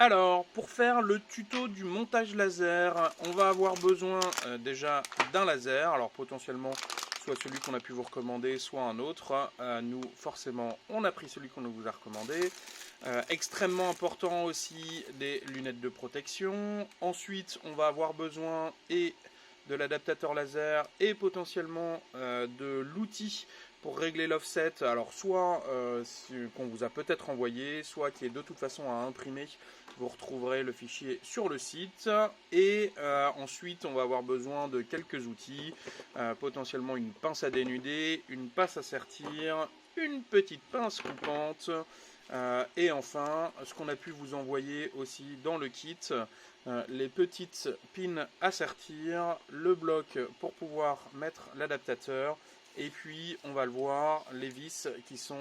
Alors, pour faire le tuto du montage laser, on va avoir besoin déjà d'un laser. Alors potentiellement, soit celui qu'on a pu vous recommander, soit un autre. Nous, forcément, on a pris celui qu'on vous a recommandé. Extrêmement important aussi, des lunettes de protection. Ensuite, on va avoir besoin de l'adaptateur laser et potentiellement de l'outil pour régler l'offset, alors soit qu'on vous a peut-être envoyé, soit qui est de toute façon à imprimer. Vous retrouverez le fichier sur le site. Et ensuite, on va avoir besoin de quelques outils, potentiellement une pince à dénuder, une pince à sertir, une petite pince coupante, et enfin, ce qu'on a pu vous envoyer aussi dans le kit, les petites pins à sertir, le bloc pour pouvoir mettre l'adaptateur, et puis on va le voir, les vis qui sont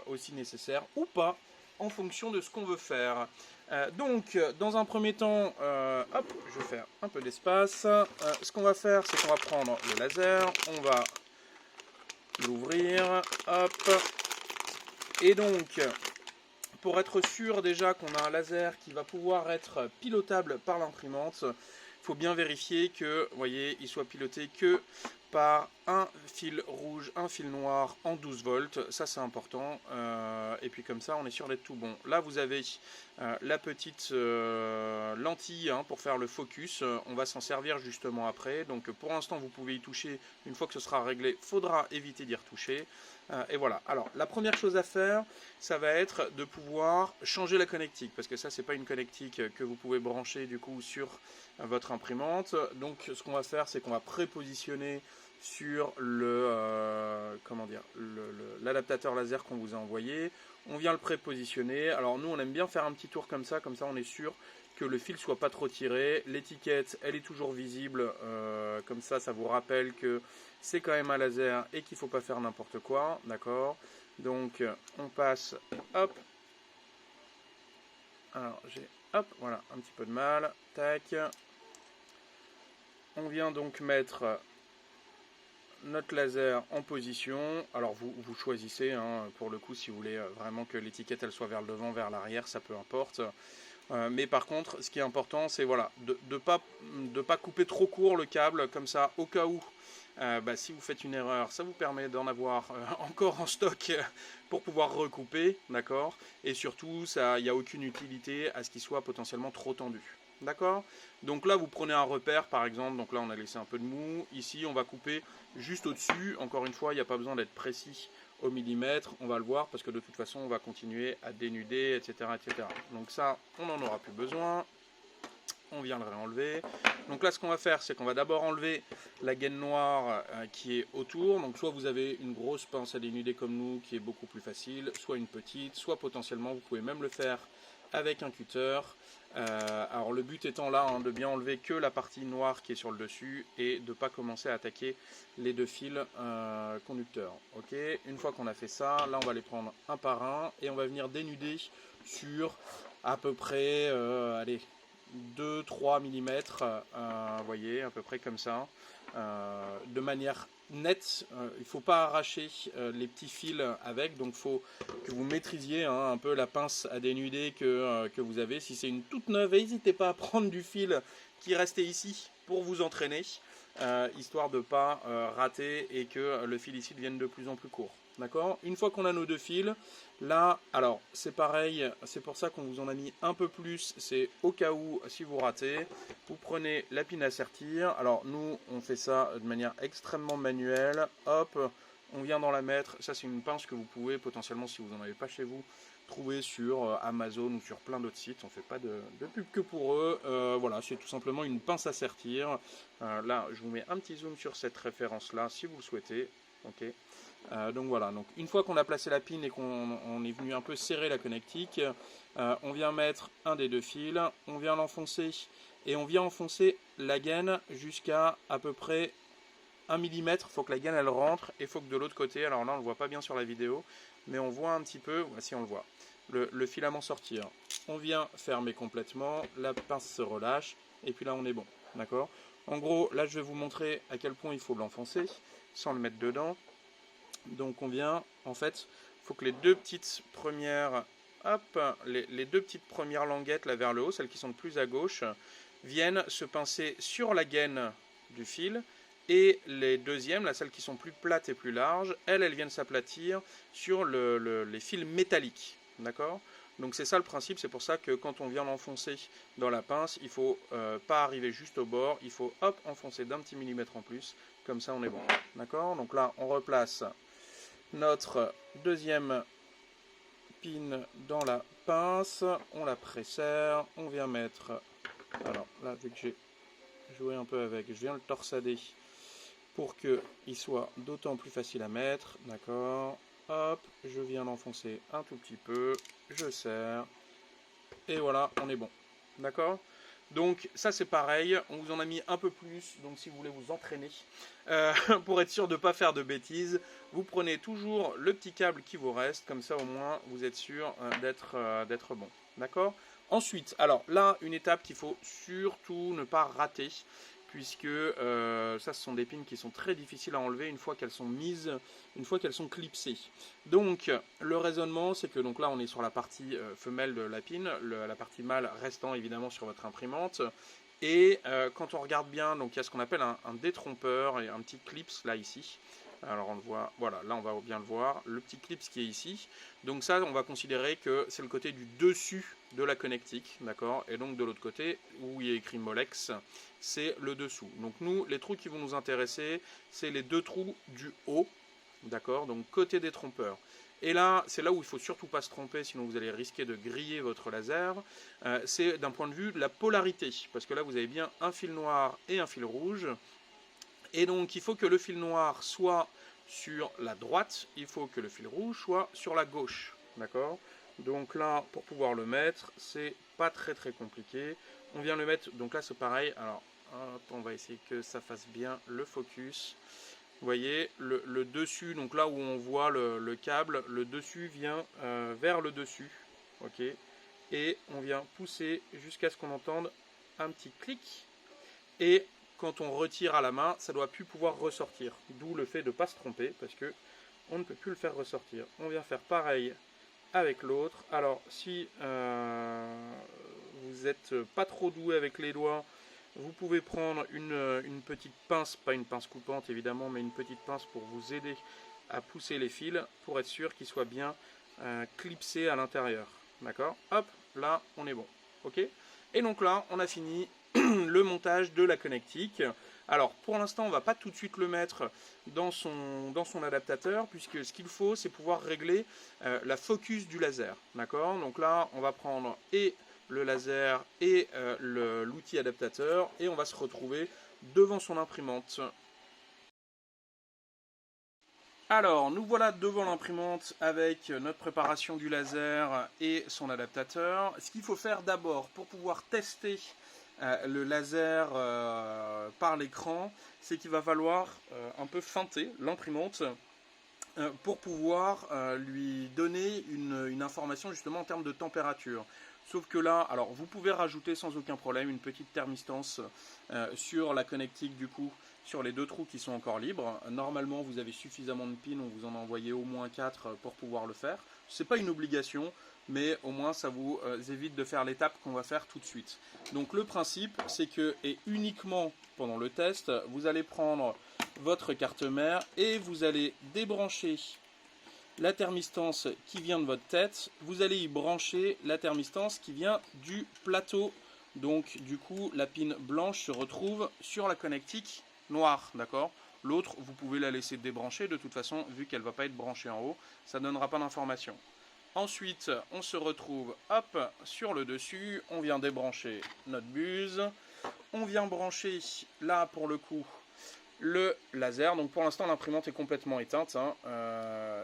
aussi nécessaires ou pas en fonction de ce qu'on veut faire. Donc dans un premier temps, hop, je vais faire un peu d'espace. Ce qu'on va faire, c'est qu'on va prendre le laser, on va l'ouvrir, hop, et donc pour être sûr déjà qu'on a un laser qui va pouvoir être pilotable par l'imprimante, il faut bien vérifier que, vous voyez, il soit piloté que par un fil rouge, un fil noir en 12 volts, ça c'est important, et puis comme ça on est sûr d'être tout bon. Là vous avez la petite lentille pour faire le focus, on va s'en servir justement après, donc pour l'instant vous pouvez y toucher, une fois que ce sera réglé, il faudra éviter d'y retoucher. Et voilà, alors la première chose à faire, ça va être de pouvoir changer la connectique, parce que ça c'est pas une connectique que vous pouvez brancher du coup sur votre imprimante. Donc ce qu'on va faire, c'est qu'on va prépositionner sur l'adaptateur laser qu'on vous a envoyé. On vient le prépositionner. Alors nous on aime bien faire un petit tour comme ça on est sûr que le fil soit pas trop tiré. L'étiquette elle est toujours visible, comme ça vous rappelle que c'est quand même un laser et qu'il ne faut pas faire n'importe quoi, d'accord. Donc on passe, hop, alors j'ai, hop, voilà, un petit peu de mal, tac. On vient donc mettre notre laser en position. Alors vous choisissez, pour le coup, si vous voulez vraiment que l'étiquette elle soit vers le devant, vers l'arrière, ça peu importe. Mais par contre, ce qui est important, c'est voilà, de ne pas couper trop court le câble, comme ça, au cas où, si vous faites une erreur, ça vous permet d'en avoir encore en stock pour pouvoir recouper, d'accord. Et surtout, il n'y a aucune utilité à ce qu'il soit potentiellement trop tendu. D'accord. Donc là, vous prenez un repère, par exemple. Donc là, on a laissé un peu de mou. Ici, on va couper juste au-dessus. Encore une fois, il n'y a pas besoin d'être précis au millimètre. On va le voir parce que de toute façon, on va continuer à dénuder, etc., etc. Donc ça, on n'en aura plus besoin. On vient le réenlever. Donc là, ce qu'on va faire, c'est qu'on va d'abord enlever la gaine noire qui est autour. Donc soit vous avez une grosse pince à dénuder comme nous, qui est beaucoup plus facile, soit une petite, soit potentiellement, vous pouvez même le faire avec un cutter. Alors le but étant là de bien enlever que la partie noire qui est sur le dessus et de ne pas commencer à attaquer les deux fils conducteurs. Ok, une fois qu'on a fait ça, là on va les prendre un par un et on va venir dénuder sur à peu près allez, 2-3 mm, vous voyez, à peu près comme ça, de manière nette. Il ne faut pas arracher les petits fils avec, donc il faut que vous maîtrisiez un peu la pince à dénuder que vous avez. Si c'est une toute neuve, n'hésitez pas à prendre du fil qui restait ici pour vous entraîner, histoire de ne pas rater et que le fil ici devienne de plus en plus court. D'accord. Une fois qu'on a nos deux fils, là, alors c'est pareil, c'est pour ça qu'on vous en a mis un peu plus, c'est au cas où si vous ratez, vous prenez la pine à sertir. Alors nous, on fait ça de manière extrêmement manuelle, hop, on vient dans la mettre. Ça c'est une pince que vous pouvez potentiellement, si vous n'en avez pas chez vous, trouver sur Amazon ou sur plein d'autres sites. On ne fait pas de pub que pour eux. Voilà, c'est tout simplement une pince à sertir. Là, je vous mets un petit zoom sur cette référence-là si vous le souhaitez. Ok. Donc voilà, donc une fois qu'on a placé la pine et qu'on est venu un peu serrer la connectique, on vient mettre un des deux fils, on vient l'enfoncer et on vient enfoncer la gaine jusqu'à à peu près 1 mm. Il faut que la gaine elle rentre et il faut que de l'autre côté, alors là on ne le voit pas bien sur la vidéo, mais on voit un petit peu, voici on le voit, le filament sortir. On vient fermer complètement, la pince se relâche et puis là on est bon, d'accord. En gros, là je vais vous montrer à quel point il faut l'enfoncer sans le mettre dedans. Donc on vient, en fait, il faut que les deux petites premières hop, les deux petites premières languettes là vers le haut, celles qui sont le plus à gauche, viennent se pincer sur la gaine du fil. Et les deuxièmes, là, celles qui sont plus plates et plus larges, elles viennent s'aplatir sur les fils métalliques. D'accord? Donc c'est ça le principe, c'est pour ça que quand on vient l'enfoncer dans la pince, il ne faut pas arriver juste au bord, il faut hop, enfoncer d'un petit millimètre en plus, comme ça on est bon. D'accord? Donc là, on replace notre deuxième pin dans la pince, on la presserre, on vient mettre, alors là, vu que j'ai joué un peu avec, je viens le torsader pour qu'il soit d'autant plus facile à mettre, d'accord, hop, je viens l'enfoncer un tout petit peu, je serre, et voilà, on est bon, d'accord. Donc ça c'est pareil, on vous en a mis un peu plus, donc si vous voulez vous entraîner, pour être sûr de ne pas faire de bêtises, vous prenez toujours le petit câble qui vous reste, comme ça au moins vous êtes sûr d'être bon, d'accord. Ensuite, alors là, une étape qu'il faut surtout ne pas rater, puisque ça, ce sont des pins qui sont très difficiles à enlever une fois qu'elles sont mises, une fois qu'elles sont clipsées. Donc, le raisonnement, c'est que donc là, on est sur la partie femelle de la pin, la partie mâle restant évidemment sur votre imprimante. Et quand on regarde bien, donc il y a ce qu'on appelle un détrompeur et un petit clips là ici. Alors on le voit, voilà, là on va bien le voir, le petit clips qui est ici. Donc ça, on va considérer que c'est le côté du dessus de la connectique, d'accord. Et donc de l'autre côté, où il y a écrit Molex, c'est le dessous. Donc nous, les trous qui vont nous intéresser, c'est les deux trous du haut, d'accord, donc côté des trompeurs. Et là, c'est là où il ne faut surtout pas se tromper, sinon vous allez risquer de griller votre laser. C'est d'un point de vue de la polarité, parce que là, vous avez bien un fil noir et un fil rouge. Et donc, il faut que le fil noir soit sur la droite, il faut que le fil rouge soit sur la gauche. D'accord? Donc là, pour pouvoir le mettre, c'est pas très compliqué. On vient le mettre, donc là c'est pareil. Alors, hop, on va essayer que ça fasse bien le focus. Vous voyez, le dessus, donc là où on voit le câble, le dessus vient vers le dessus. Ok? Et on vient pousser jusqu'à ce qu'on entende un petit clic. Et quand on retire à la main, ça ne doit plus pouvoir ressortir. D'où le fait de ne pas se tromper, parce que on ne peut plus le faire ressortir. On vient faire pareil avec l'autre. Alors, si vous n'êtes pas trop doué avec les doigts, vous pouvez prendre une petite pince, pas une pince coupante évidemment, mais une petite pince pour vous aider à pousser les fils, pour être sûr qu'ils soient bien clipsés à l'intérieur. D'accord? Hop, là, on est bon. Ok? Et donc là, on a fini le montage de la connectique. Alors pour l'instant on ne va pas tout de suite le mettre dans son adaptateur, puisque ce qu'il faut c'est pouvoir régler la focus du laser. D'accord? Donc là on va prendre et le laser et l'outil adaptateur et on va se retrouver devant son imprimante. Alors nous voilà devant l'imprimante avec notre préparation du laser et son adaptateur. Ce qu'il faut faire d'abord pour pouvoir tester le laser par l'écran, c'est qu'il va falloir un peu feinter l'imprimante pour pouvoir lui donner une information justement en termes de température. Sauf que là, alors vous pouvez rajouter sans aucun problème une petite thermistance sur la connectique du coup, sur les deux trous qui sont encore libres. Normalement vous avez suffisamment de pins, on vous en a envoyé au moins 4 pour pouvoir le faire. Ce n'est pas une obligation, mais au moins ça vous évite de faire l'étape qu'on va faire tout de suite. Donc le principe c'est que, et uniquement pendant le test, vous allez prendre votre carte mère et vous allez débrancher la thermistance qui vient de votre tête, vous allez y brancher la thermistance qui vient du plateau. Donc du coup la pin blanche se retrouve sur la connectique noire, d'accord. L'autre vous pouvez la laisser débrancher, de toute façon vu qu'elle ne va pas être branchée en haut, ça ne donnera pas d'information. Ensuite on se retrouve hop sur le dessus, on vient débrancher notre buse, on vient brancher là pour le coup le laser. Donc pour l'instant l'imprimante est complètement éteinte, hein.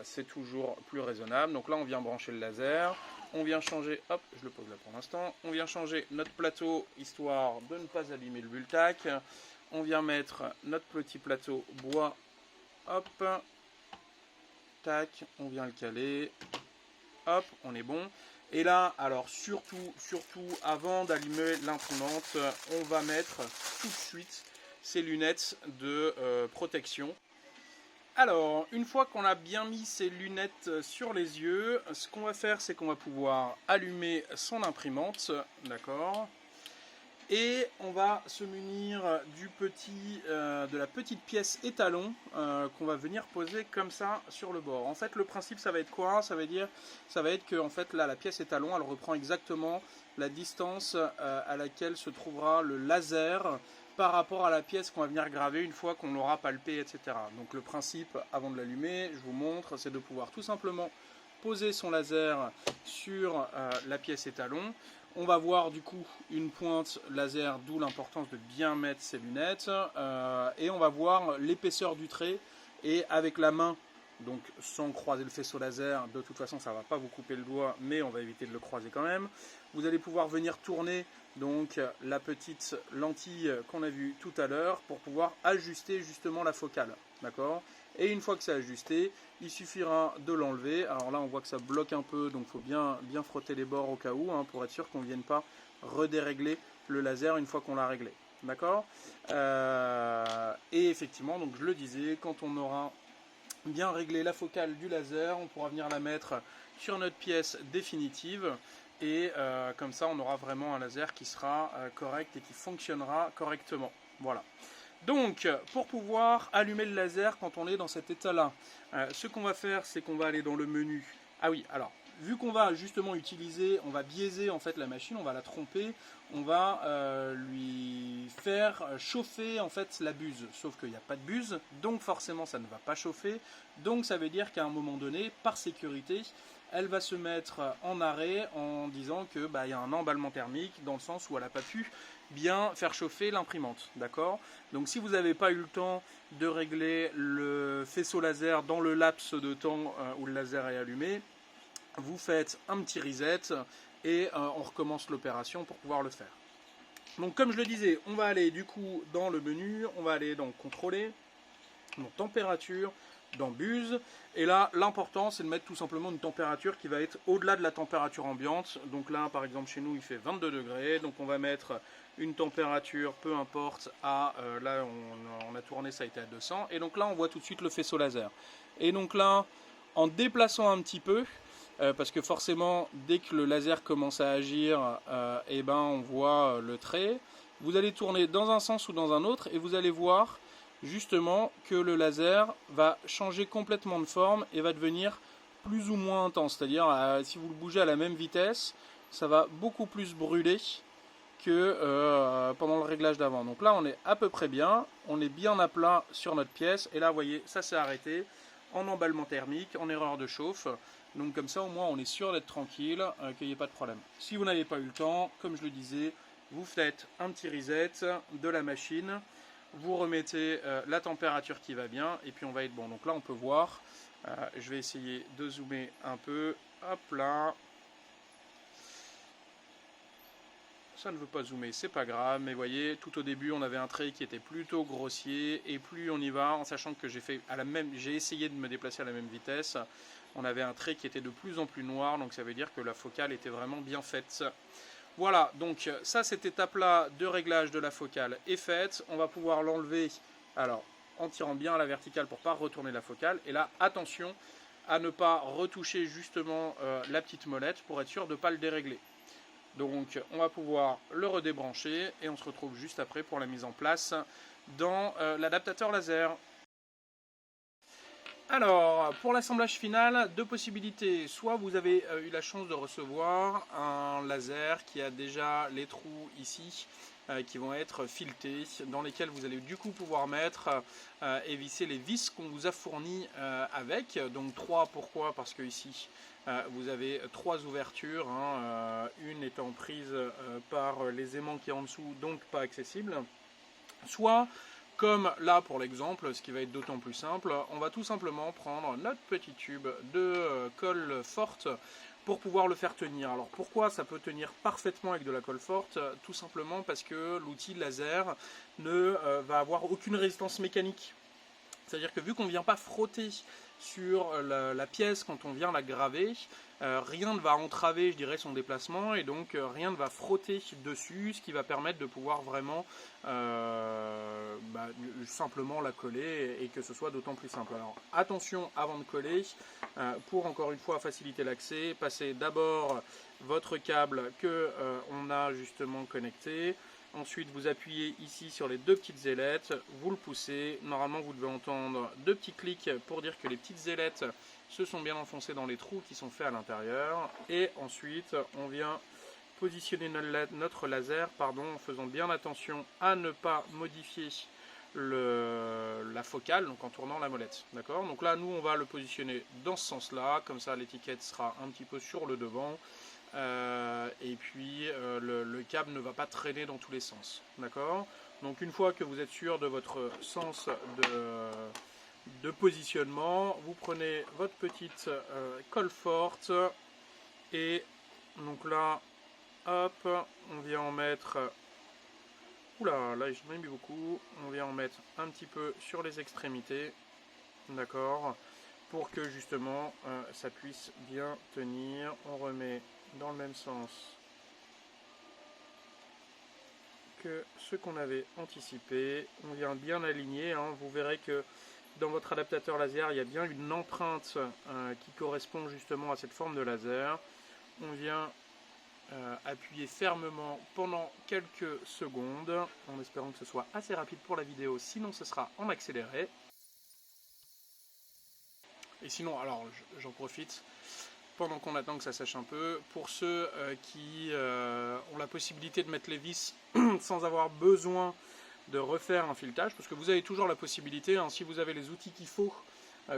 C'est toujours plus raisonnable. Donc là on vient brancher le laser, on vient changer, hop je le pose là pour l'instant, on vient changer notre plateau histoire de ne pas abîmer le Bultac. On vient mettre notre petit plateau bois, hop, tac, on vient le caler, hop, on est bon. Et là, alors surtout avant d'allumer l'imprimante, on va mettre tout de suite ces lunettes de protection. Alors, une fois qu'on a bien mis ses lunettes sur les yeux, ce qu'on va faire, c'est qu'on va pouvoir allumer son imprimante, d'accord ? Et on va se munir de la petite pièce étalon qu'on va venir poser comme ça sur le bord. En fait, le principe, ça va être quoi? Ça va être que en fait, là, la pièce étalon, elle reprend exactement la distance à laquelle se trouvera le laser par rapport à la pièce qu'on va venir graver une fois qu'on l'aura palpée, etc. Donc le principe, avant de l'allumer, je vous montre, c'est de pouvoir tout simplement poser son laser sur la pièce étalon. On va voir du coup une pointe laser, d'où l'importance de bien mettre ses lunettes. Et on va voir l'épaisseur du trait. Et avec la main, donc sans croiser le faisceau laser, de toute façon ça ne va pas vous couper le doigt, mais on va éviter de le croiser quand même. Vous allez pouvoir venir tourner donc la petite lentille qu'on a vue tout à l'heure pour pouvoir ajuster justement la focale. D'accord ? Et une fois que c'est ajusté, il suffira de l'enlever. Alors là, on voit que ça bloque un peu, donc il faut bien frotter les bords au cas où, hein, pour être sûr qu'on ne vienne pas redérégler le laser une fois qu'on l'a réglé. D'accord ? Et effectivement, donc je le disais, quand on aura bien réglé la focale du laser, on pourra venir la mettre sur notre pièce définitive. Et comme ça, on aura vraiment un laser qui sera correct et qui fonctionnera correctement. Voilà. Donc, pour pouvoir allumer le laser quand on est dans cet état-là, ce qu'on va faire, c'est qu'on va aller dans le menu. Ah oui, alors, vu qu'on va justement utiliser, on va biaiser en fait la machine, on va la tromper, on va lui faire chauffer en fait la buse. Sauf qu'il n'y a pas de buse, donc forcément ça ne va pas chauffer. Donc ça veut dire qu'à un moment donné, par sécurité, elle va se mettre en arrêt en disant que y a un emballement thermique, dans le sens où elle n'a pas pu bien faire chauffer l'imprimante, d'accord? Donc si vous n'avez pas eu le temps de régler le faisceau laser dans le laps de temps où le laser est allumé, vous faites un petit reset et on recommence l'opération pour pouvoir le faire. Donc comme je le disais, on va aller du coup dans le menu, on va aller dans contrôler, dans température, dans buse, et là l'important c'est de mettre tout simplement une température qui va être au-delà de la température ambiante. Donc là par exemple chez nous il fait 22 degrés, donc on va mettre une température, peu importe, là on a tourné, ça a été à 200, et donc là on voit tout de suite le faisceau laser. Et donc là, en déplaçant un petit peu, parce que forcément dès que le laser commence à agir, on voit le trait, vous allez tourner dans un sens ou dans un autre, et vous allez voir justement que le laser va changer complètement de forme et va devenir plus ou moins intense. C'est-à-dire, si vous le bougez à la même vitesse, ça va beaucoup plus brûler que pendant le réglage d'avant. Donc là, on est à peu près bien, on est bien à plat sur notre pièce, et là, vous voyez, ça s'est arrêté en emballement thermique, en erreur de chauffe. Donc comme ça, au moins, on est sûr d'être tranquille, qu'il n'y ait pas de problème. Si vous n'avez pas eu le temps, comme je le disais, vous faites un petit reset de la machine, vous remettez la température qui va bien, et puis on va être bon. Donc là on peut voir, je vais essayer de zoomer un peu, hop là, ça ne veut pas zoomer, c'est pas grave, mais vous voyez, tout au début on avait un trait qui était plutôt grossier, et plus on y va, en sachant que j'ai essayé de me déplacer à la même vitesse, on avait un trait qui était de plus en plus noir, donc ça veut dire que la focale était vraiment bien faite. Voilà, donc ça, cette étape-là de réglage de la focale est faite. On va pouvoir l'enlever en tirant bien à la verticale pour ne pas retourner la focale. Et là, attention à ne pas retoucher justement la petite molette pour être sûr de ne pas le dérégler. Donc on va pouvoir le redébrancher et on se retrouve juste après pour la mise en place dans l'adaptateur laser. Alors, pour l'assemblage final, deux possibilités. Soit vous avez eu la chance de recevoir un laser qui a déjà les trous ici qui vont être filetés, dans lesquels vous allez du coup pouvoir mettre et visser les vis qu'on vous a fournis avec. Donc 3, pourquoi? Parce que ici vous avez 3 ouvertures, une étant prise par les aimants qui est en dessous, donc pas accessible. Soit, comme là pour l'exemple, ce qui va être d'autant plus simple, on va tout simplement prendre notre petit tube de colle forte pour pouvoir le faire tenir. Alors pourquoi ça peut tenir parfaitement avec de la colle forte? Tout simplement parce que l'outil laser ne va avoir aucune résistance mécanique. C'est-à-dire que vu qu'on ne vient pas frotter sur la pièce quand on vient la graver, rien ne va entraver, je dirais, son déplacement, et donc rien ne va frotter dessus, ce qui va permettre de pouvoir vraiment simplement la coller et que ce soit d'autant plus simple. Alors attention avant de coller, pour encore une fois faciliter l'accès, passez d'abord votre câble que on a justement connecté. Ensuite, vous appuyez ici sur les deux petites ailettes, vous le poussez. Normalement, vous devez entendre deux petits clics pour dire que les petites ailettes se sont bien enfoncées dans les trous qui sont faits à l'intérieur. Et ensuite, on vient positionner notre laser en faisant bien attention à ne pas modifier la focale, donc en tournant la molette. D'accord ? Donc là, nous, on va le positionner dans ce sens-là. Comme ça, l'étiquette sera un petit peu sur le devant. Et puis le câble ne va pas traîner dans tous les sens, d'accord. Donc une fois que vous êtes sûr de votre sens de positionnement, vous prenez votre petite colle forte et donc là, hop, on vient en mettre, oula, là j'en ai mis beaucoup, on vient en mettre un petit peu sur les extrémités, d'accord, pour que justement ça puisse bien tenir. On remet dans le même sens que ce qu'on avait anticipé. On vient bien aligner, hein. Vous verrez que dans votre adaptateur laser, il y a bien une empreinte qui correspond justement à cette forme de laser. On vient appuyer fermement pendant quelques secondes, en espérant que ce soit assez rapide pour la vidéo, sinon ce sera en accéléré. Et sinon, alors j'en profite, pendant qu'on attend que ça sèche un peu, pour ceux qui ont la possibilité de mettre les vis sans avoir besoin de refaire un filetage, parce que vous avez toujours la possibilité, hein, si vous avez les outils qu'il faut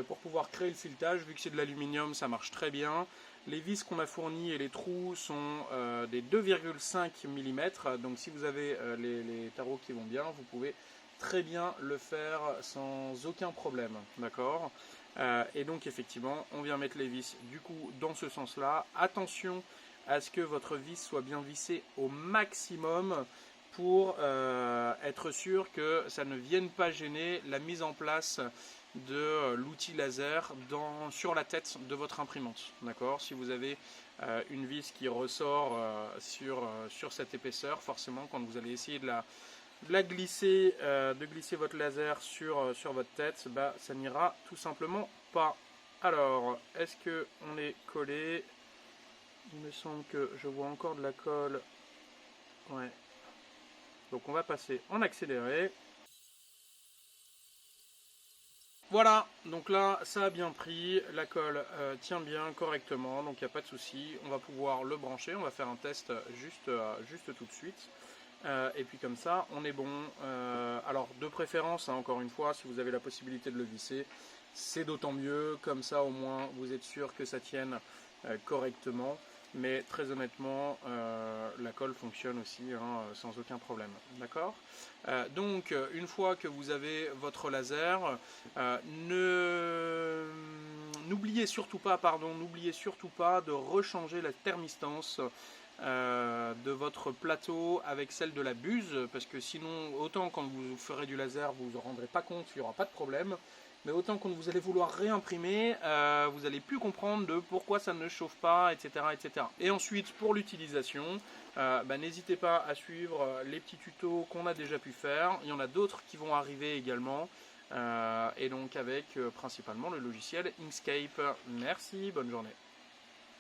pour pouvoir créer le filetage, vu que c'est de l'aluminium, ça marche très bien. Les vis qu'on a fournies et les trous sont des 2,5 mm, donc si vous avez les tarots qui vont bien, vous pouvez très bien le faire sans aucun problème, d'accord. Et donc effectivement, on vient mettre les vis du coup dans ce sens-là. Attention à ce que votre vis soit bien vissée au maximum pour être sûr que ça ne vienne pas gêner la mise en place de l'outil laser sur la tête de votre imprimante. D'accord ? Si vous avez une vis qui ressort sur cette épaisseur, forcément quand vous allez essayer de glisser votre laser sur votre tête, bah, ça n'ira tout simplement pas. Alors, est-ce qu'on est collé? Il me semble que je vois encore de la colle. Ouais. Donc on va passer en accéléré. Voilà, donc là ça a bien pris, la colle tient bien correctement, donc il n'y a pas de souci. On va pouvoir le brancher, on va faire un test juste tout de suite. Et puis comme ça, on est bon. Alors de préférence, hein, encore une fois, si vous avez la possibilité de le visser, c'est d'autant mieux. Comme ça, au moins, vous êtes sûr que ça tienne correctement. Mais très honnêtement, la colle fonctionne aussi hein, sans aucun problème. D'accord ? Donc, une fois que vous avez votre laser, n'oubliez surtout pas de rechanger la thermistance de votre plateau avec celle de la buse, parce que sinon, autant quand vous ferez du laser, vous ne vous en rendrez pas compte, il n'y aura pas de problème. Mais autant quand vous allez vouloir réimprimer, vous n'allez plus comprendre de pourquoi ça ne chauffe pas, etc. etc. Et ensuite, pour l'utilisation, n'hésitez pas à suivre les petits tutos qu'on a déjà pu faire. Il y en a d'autres qui vont arriver également. Et donc avec principalement le logiciel Inkscape. Merci, bonne journée.